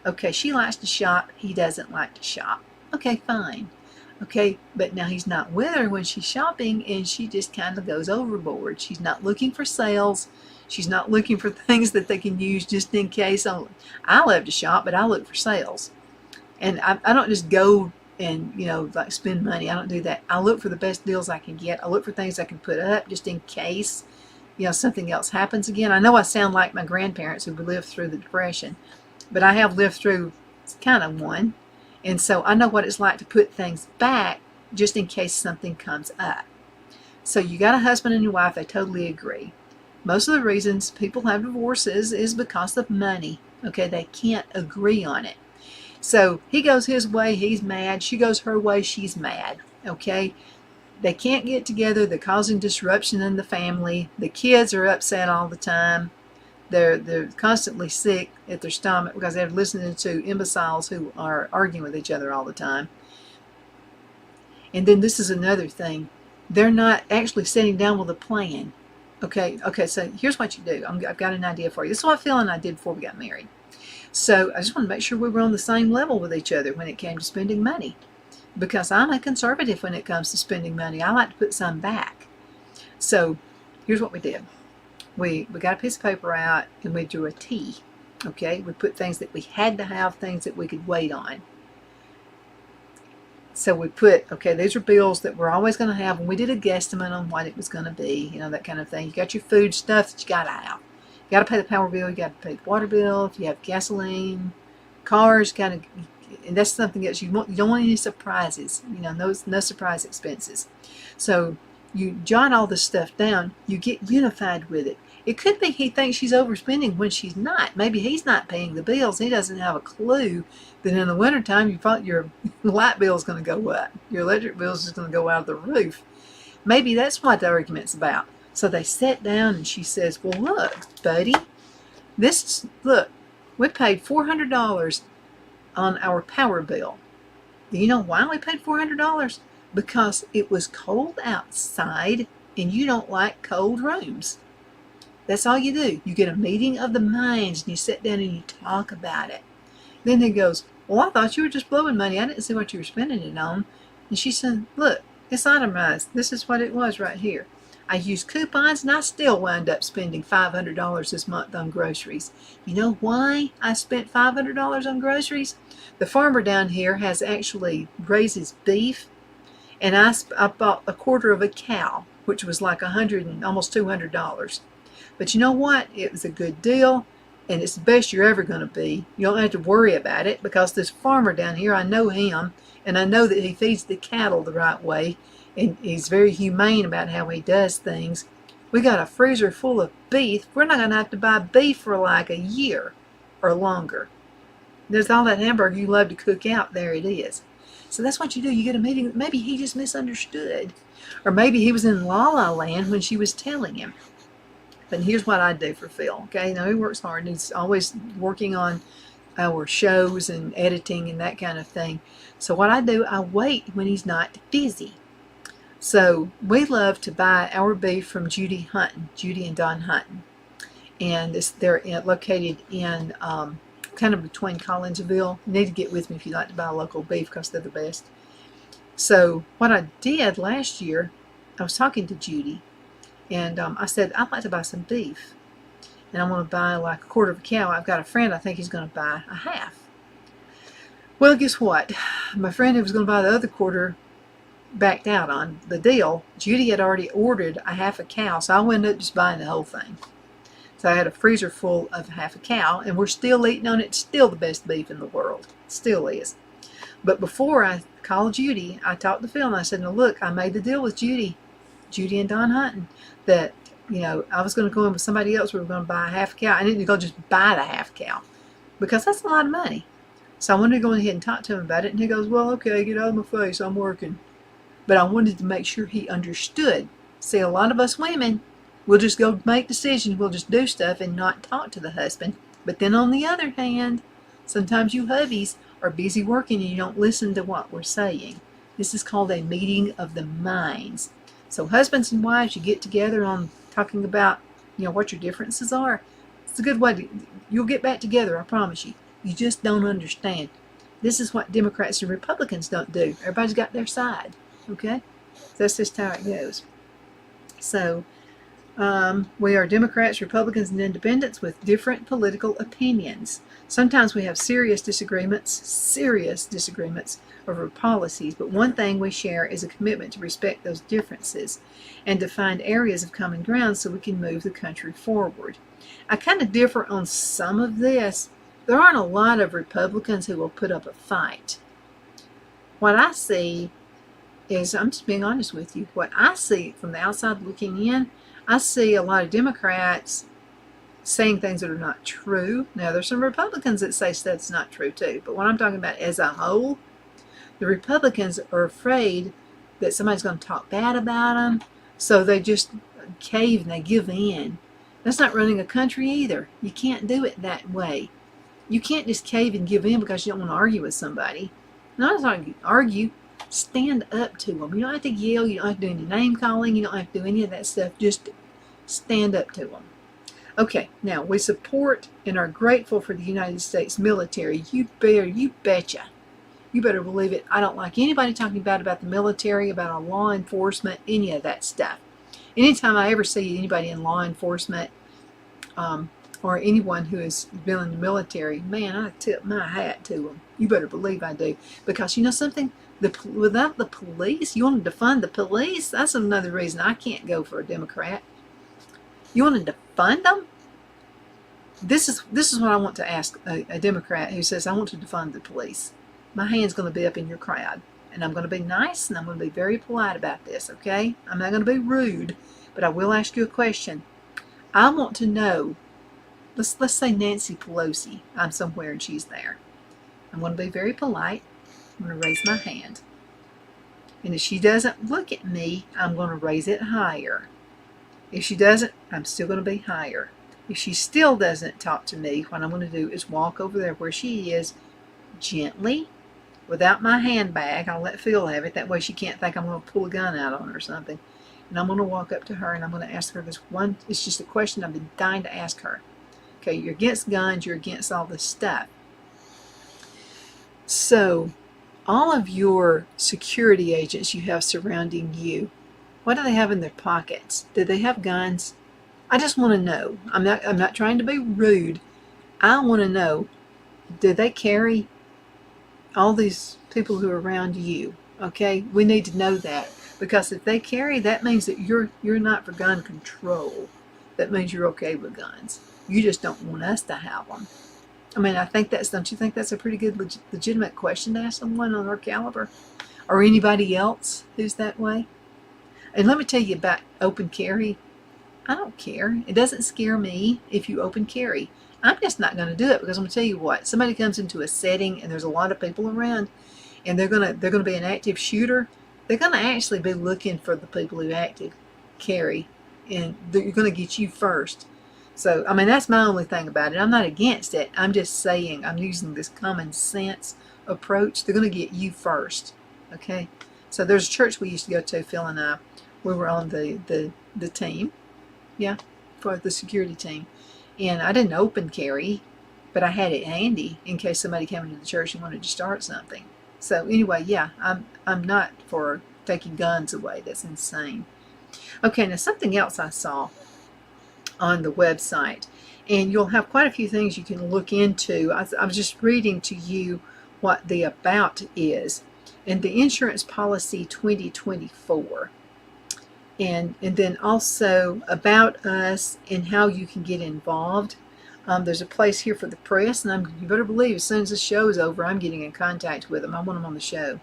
Okay, she likes to shop, he doesn't like to shop. Okay, fine. Okay, but now he's not with her when she's shopping, and she just kind of goes overboard. She's not looking for sales. She's not looking for things that they can use just in case. I love to shop, but I look for sales. And I don't just go and, like spend money. I don't do that. I look for the best deals I can get. I look for things I can put up just in case, something else happens again. I know I sound like my grandparents who lived through the Depression, but I have lived through kind of one. And so I know what it's like to put things back just in case something comes up. So you got a husband and your wife, they totally agree. Most of the reasons people have divorces is because of money. Okay, they can't agree on it. So he goes his way, he's mad. She goes her way, she's mad. Okay, they can't get together. They're causing disruption in the family. The kids are upset all the time. They're constantly sick at their stomach because they're listening to imbeciles who are arguing with each other all the time. And then this is another thing. They're not actually sitting down with a plan. Okay, so here's what you do. I've got an idea for you. This is what Phil and I did before we got married. So I just want to make sure we were on the same level with each other when it came to spending money. Because I'm a conservative when it comes to spending money. I like to put some back. So here's what we did. We got a piece of paper out and we drew a T. Okay, we put things that we had to have, things that we could wait on. So we put, okay, these are bills that we're always going to have, and we did a guesstimate on what it was going to be, that kind of thing. You got your food stuff that you got to have. You got to pay the power bill, you got to pay the water bill, if you have gasoline, cars, and that's something else. You don't want any surprises, no surprise expenses. So you jot all this stuff down, you get unified with it. It could be he thinks she's overspending when she's not. Maybe he's not paying the bills. He doesn't have a clue that in the wintertime your light bill is going to go up. Your electric bill is just going to go out of the roof. Maybe that's what the argument's about. So they sat down and she says, well, look, buddy, look, we paid $400 on our power bill. Do you know why we paid $400? Because it was cold outside and you don't like cold rooms. That's all you do. You get a meeting of the minds and you sit down and you talk about it. Then he goes, well, I thought you were just blowing money. I didn't see what you were spending it on. And she said, look, it's itemized. This is what it was right here. I used coupons and I still wound up spending $500 this month on groceries. You know why I spent $500 on groceries? The farmer down here has actually raises beef, and I bought a quarter of a cow, which was like $100 and almost $200. But you know what? It was a good deal, and it's the best you're ever going to be. You don't have to worry about it because this farmer down here, I know him, and I know that he feeds the cattle the right way, and he's very humane about how he does things. We got a freezer full of beef. We're not going to have to buy beef for like a year or longer. There's all that hamburger you love to cook out. There it is. So that's what you do. You get a meeting. Maybe he just misunderstood. Or maybe he was in La La Land when she was telling him. But here's what I do for Phil. Okay, now he works hard. He's always working on our shows and editing and that kind of thing. So what I do, I wait when he's not busy. So we love to buy our beef from Judy Hunton, Judy and Don Hunton. And they're located in kind of between Collinsville. You need to get with me if you'd like to buy local beef because they're the best. So what I did last year, I was talking to Judy, and I said, I'd like to buy some beef. And I want to buy like a quarter of a cow. I've got a friend, I think he's going to buy a half. Well, guess what? My friend who was going to buy the other quarter backed out on the deal. Judy had already ordered a half a cow, so I wound up just buying the whole thing. So I had a freezer full of half a cow, and we're still eating on it. It's still the best beef in the world. It still is. But before I called Judy, I talked to Phil, and I said, now look, I made the deal with Judy and Don Hunton, that, I was going to go in with somebody else. We were going to buy a half cow. I didn't go just buy the half cow because that's a lot of money. So I wanted to go ahead and talk to him about it. And he goes, well, okay, get out of my face. I'm working. But I wanted to make sure he understood. See, a lot of us women, we'll just go make decisions. We'll just do stuff and not talk to the husband. But then on the other hand, sometimes you hubbies are busy working and you don't listen to what we're saying. This is called a meeting of the minds. So husbands and wives, you get together on talking about, what your differences are. It's a good way you'll get back together, I promise you. You just don't understand. This is what Democrats and Republicans don't do. Everybody's got their side, okay? So that's just how it goes. So we are Democrats, Republicans, and Independents with different political opinions. Sometimes we have serious disagreements over policies, but one thing we share is a commitment to respect those differences and to find areas of common ground so we can move the country forward. I kind of differ on some of this. There aren't a lot of Republicans who will put up a fight. What I see is, I'm just being honest with you, what I see from the outside looking in, I see a lot of Democrats saying things that are not true. Now, there's some Republicans that say that's not true too, but what I'm talking about as a whole, the Republicans are afraid that somebody's going to talk bad about them, so they just cave and they give in. That's not running a country either. You can't do it that way. You can't just cave and give in because you don't want to argue with somebody. Not to argue, stand up to them. You don't have to yell, you don't have to do any name calling, you don't have to do any of that stuff. Just stand up to them. Okay, now we support and are grateful for the United States military. You betcha. You better believe it. I don't like anybody talking bad about the military, about our law enforcement, any of that stuff. Anytime I ever see anybody in law enforcement or anyone who has been in the military, man, I tip my hat to them. You better believe I do. Because you know something? Without the police, you want to defund the police? That's another reason I can't go for a Democrat. You want to defund them? This is what I want to ask a Democrat who says, I want to defund the police. My hand's going to be up in your crowd. And I'm going to be nice and I'm going to be very polite about this, okay? I'm not going to be rude, but I will ask you a question. I want to know, let's say Nancy Pelosi, I'm somewhere and she's there. I'm going to be very polite. I'm going to raise my hand. And if she doesn't look at me, I'm going to raise it higher. If she doesn't, I'm still going to be higher. If she still doesn't talk to me, what I'm going to do is walk over there where she is gently, without my handbag. I'll let Phil have it. That way she can't think I'm going to pull a gun out on her or something. And I'm going to walk up to her and I'm going to ask her this one. It's just a question I've been dying to ask her. Okay, you're against guns. You're against all this stuff. So, all of your security agents you have surrounding you, what do they have in their pockets? Do they have guns? I just want to know. I'm not trying to be rude. I want to know, do they carry all these people who are around you? Okay, we need to know that, because if they carry, that means that you're not for gun control. That means you're okay with guns. You just don't want us to have them. I mean, don't you think that's a pretty good legitimate question to ask someone on our caliber, or anybody else who's that way? And let me tell you about open carry. I don't care. It doesn't scare me if you open carry. I'm just not going to do it, because I'm going to tell you what. Somebody comes into a setting and there's a lot of people around, and they're going to be an active shooter. They're going to actually be looking for the people who active carry, and you're going to get you first. So, I mean, that's my only thing about it. I'm not against it. I'm just saying, I'm using this common sense approach. They're going to get you first. Okay? So there's a church we used to go to, Phil and I. We were on the team. Yeah, for the security team. And I didn't open carry, but I had it handy in case somebody came into the church and wanted to start something. So anyway, yeah, I'm not for taking guns away. That's insane. Okay, now something else I saw on the website, and you'll have quite a few things you can look into. I was just reading to you what the about is, and the insurance policy 2024. And then also about us and how you can get involved. There's a place here for the press, and you better believe as soon as the show is over, I'm getting in contact with them. I want them on the show.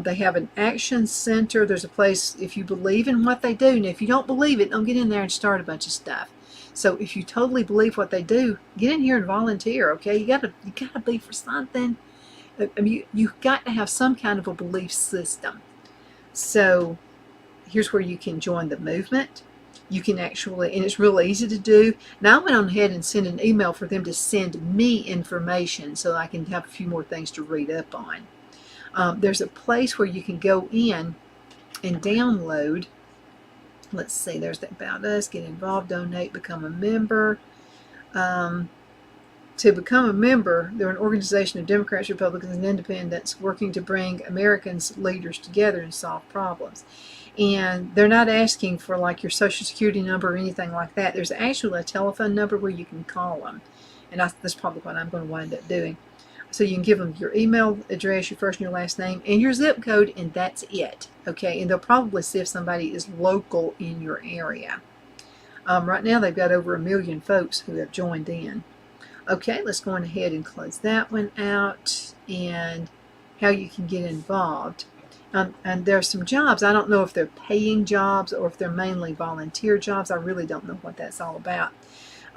They have an action center. There's a place if you believe in what they do. And if you don't believe it, don't get in there and start a bunch of stuff. So if you totally believe what they do, get in here and volunteer. Okay, you gotta be for something. I mean, you've got to have some kind of a belief system. So here's where you can join the movement. you can actually, and it's real easy to do. Now I went on ahead and sent an email for them to send me information so I can have a few more things to read up on. There's a place where you can go in and download. Let's see, there's the About Us, Get Involved, Donate, Become a Member. To become a member, they're an organization of Democrats, Republicans, and Independents working to bring Americans' leaders together and solve problems. And they're not asking for like your social security number or anything like that. There's actually a telephone number where you can call them. And that's probably what I'm going to wind up doing. So you can give them your email address, your first and your last name, and your zip code, and that's it. Okay, and they'll probably see if somebody is local in your area. Right now they've got over 1 million folks who have joined in. Okay, let's go on ahead and close that one out, and how you can get involved. And there's some jobs. I don't know if they're paying jobs or if they're mainly volunteer jobs. I really don't know what that's all about.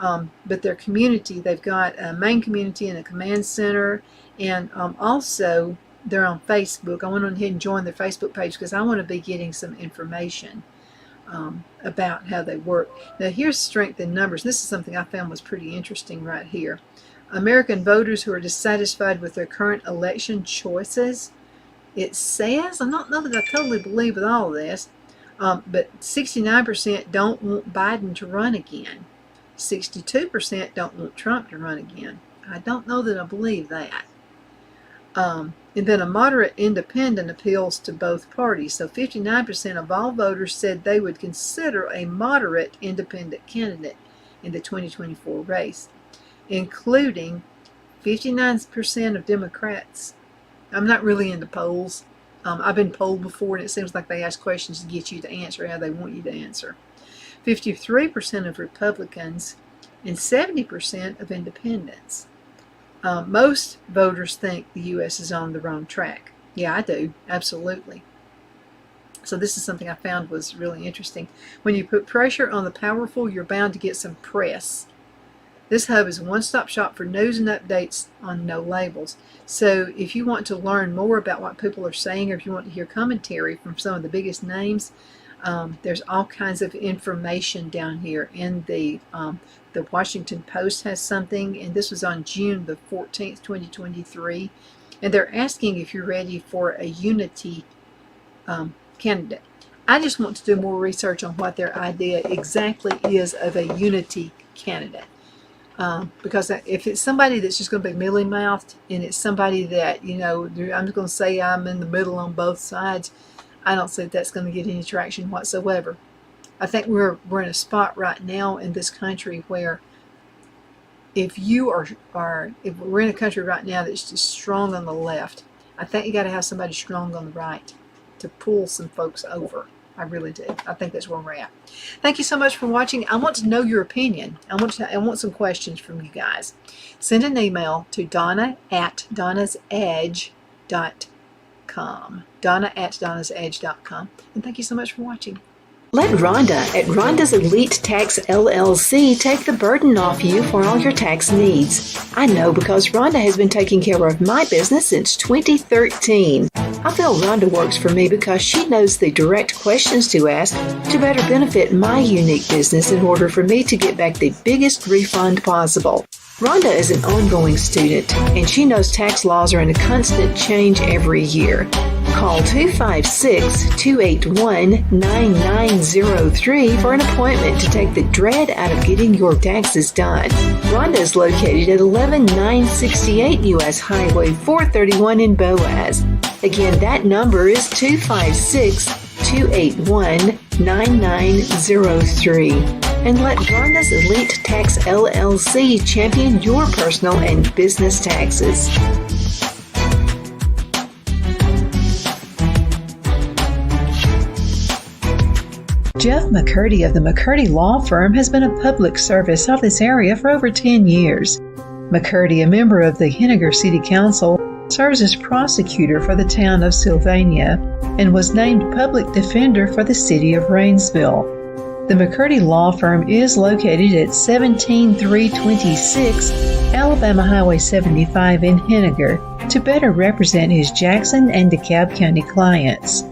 But their community, they've got a main community and a command center, and also they're on Facebook. I went on ahead and joined their Facebook page because I want to be getting some information about how they work. Now here's strength in numbers. This is something I found was pretty interesting right here. American voters who are dissatisfied with their current election choices. It says, I don't know that I totally believe with all of this, but 69% don't want Biden to run again. 62% don't want Trump to run again. I don't know that I believe that. And then a moderate independent appeals to both parties. So 59% of all voters said they would consider a moderate independent candidate in the 2024 race, including 59% of Democrats. I'm not really into polls. I've been polled before, and it seems like they ask questions to get you to answer how they want you to answer. 53% of Republicans and 70% of independents. Most voters think the U.S. is on the wrong track. Yeah, I do. Absolutely. So this is something I found was really interesting. When you put pressure on the powerful, you're bound to get some press. This hub is a one-stop shop for news and updates on no labels. So if you want to learn more about what people are saying, or if you want to hear commentary from some of the biggest names, there's all kinds of information down here. In the Washington Post has something, and this was on June the 14th, 2023. And they're asking if you're ready for a unity candidate. I just want to do more research on what their idea exactly is of a unity candidate. Because if it's somebody that's just going to be mealy-mouthed, and it's somebody that, you know, I'm just going to say I'm in the middle on both sides, I don't think that's going to get any traction whatsoever. I think we're in a spot right now in this country where if we're in a country right now that's just strong on the left, I think you got to have somebody strong on the right to pull some folks over. I really do. I think that's where we're at. Thank you so much for watching. I want to know your opinion. I want some questions from you guys. Send an email to donna@donnasedge.com. donna@donnasedge.com. And thank you so much for watching. Let Rhonda at Rhonda's Elite Tax LLC take the burden off you for all your tax needs. I know because Rhonda has been taking care of my business since 2013. I feel Rhonda works for me because she knows the direct questions to ask to better benefit my unique business in order for me to get back the biggest refund possible. Rhonda is an ongoing student, and she knows tax laws are in a constant change every year. Call 256-281-9903 for an appointment to take the dread out of getting your taxes done. Rhonda is located at 11968 U.S. Highway 431 in Boaz. Again, that number is 256-281-9903. And let Rhonda's Elite Tax LLC champion your personal and business taxes. Jeff McCurdy of the McCurdy Law Firm has been a public service of this area for over 10 years. McCurdy, a member of the Henniger City Council, serves as prosecutor for the town of Sylvania and was named public defender for the city of Rainsville. The McCurdy Law Firm is located at 17326 Alabama Highway 75 in Henniger to better represent his Jackson and DeKalb County clients.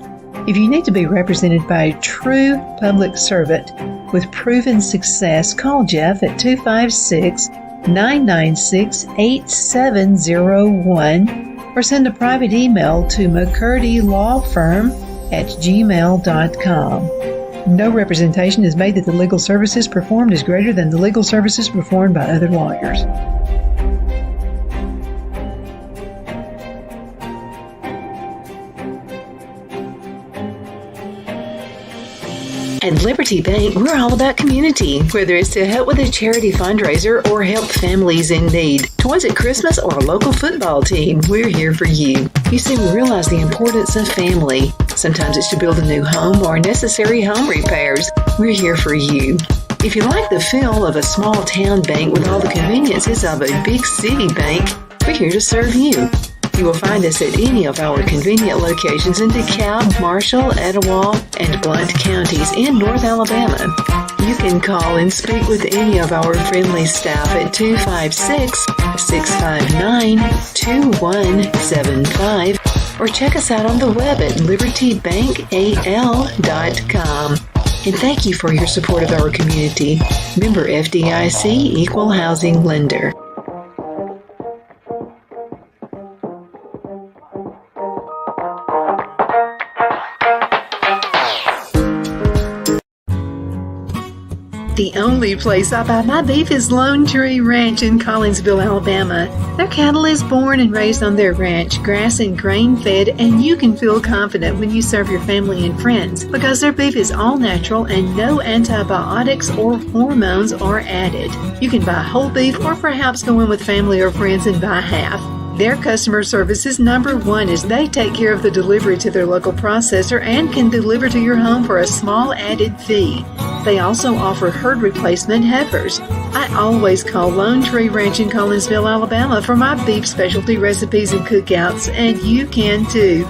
If you need to be represented by a true public servant with proven success, call Jeff at 256-996-8701 or send a private email to mccurdy.lawfirm@gmail.com. No representation is made that the legal services performed is greater than the legal services performed by other lawyers. At Liberty Bank, we're all about community. Whether it's to help with a charity fundraiser or help families in need, toys at Christmas, or a local football team, we're here for you. You see, we realize the importance of family. Sometimes it's to build a new home or necessary home repairs. We're here for you. If you like the feel of a small town bank with all the conveniences of a big city bank, we're here to serve you. You will find us at any of our convenient locations in DeKalb, Marshall, Etowah, and Blount counties in North Alabama. You can call and speak with any of our friendly staff at 256-659-2175 or check us out on the web at libertybankal.com. And thank you for your support of our community. Member FDIC Equal Housing Lender. The only place I buy my beef is Lone Tree Ranch in Collinsville, Alabama. Their cattle is born and raised on their ranch, grass and grain fed, and you can feel confident when you serve your family and friends because their beef is all natural and no antibiotics or hormones are added. You can buy whole beef or perhaps go in with family or friends and buy half. Their customer service is number one as they take care of the delivery to their local processor and can deliver to your home for a small added fee. They also offer herd replacement heifers. I always call Lone Tree Ranch in Collinsville, Alabama for my beef specialty recipes and cookouts, and you can too.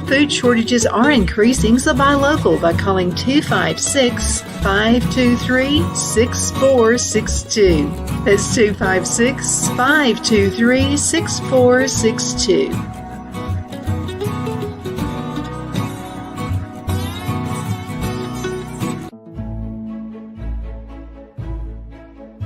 Food shortages are increasing, so buy local by calling 256-523-6462. That's 256-523-6462.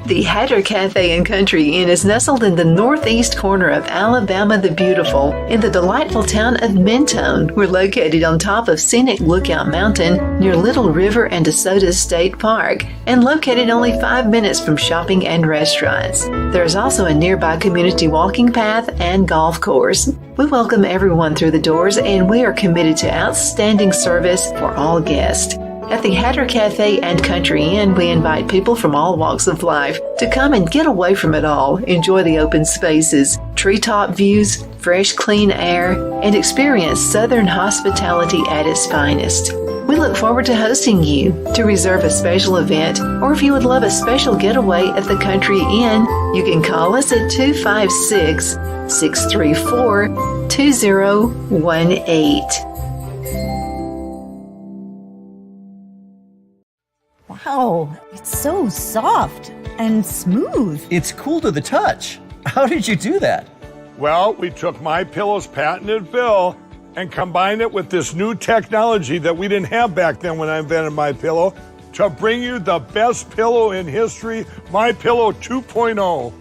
The Hatter Cafe and Country Inn is nestled in the northeast corner of Alabama the Beautiful in the delightful town of Mentone. We're located on top of scenic Lookout Mountain near Little River and DeSoto State Park and located only 5 minutes from shopping and restaurants. There is also a nearby community walking path and golf course. We welcome everyone through the doors and we are committed to outstanding service for all guests. At the Hatter Cafe and Country Inn, we invite people from all walks of life to come and get away from it all, enjoy the open spaces, treetop views, fresh, clean air, and experience Southern hospitality at its finest. We look forward to hosting you. To reserve a special event, or if you would love a special getaway at the Country Inn, you can call us at 256-634-2018. Wow, it's so soft and smooth. It's cool to the touch. How did you do that? Well, we took MyPillow's patented fill and combined it with this new technology that we didn't have back then when I invented MyPillow to bring you the best pillow in history, MyPillow 2.0.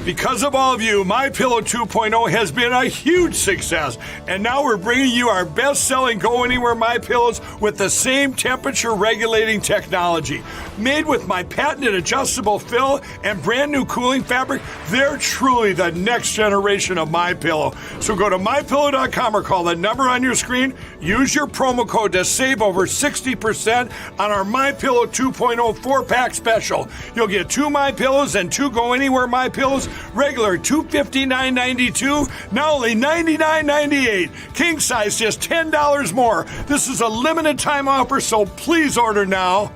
Because of all of you, MyPillow 2.0 has been a huge success. And now we're bringing you our best-selling Go Anywhere MyPillows with the same temperature-regulating technology. Made with my patented adjustable fill and brand new cooling fabric, they're truly the next generation of MyPillow. So go to MyPillow.com or call the number on your screen. Use your promo code to save over 60% on our MyPillow 2.0 4-pack special. You'll get 2 MyPillows and 2 Go Anywhere MyPillows, regular $259.92, now only $99.98. King size just $10 more. This is a limited time offer, so please order now.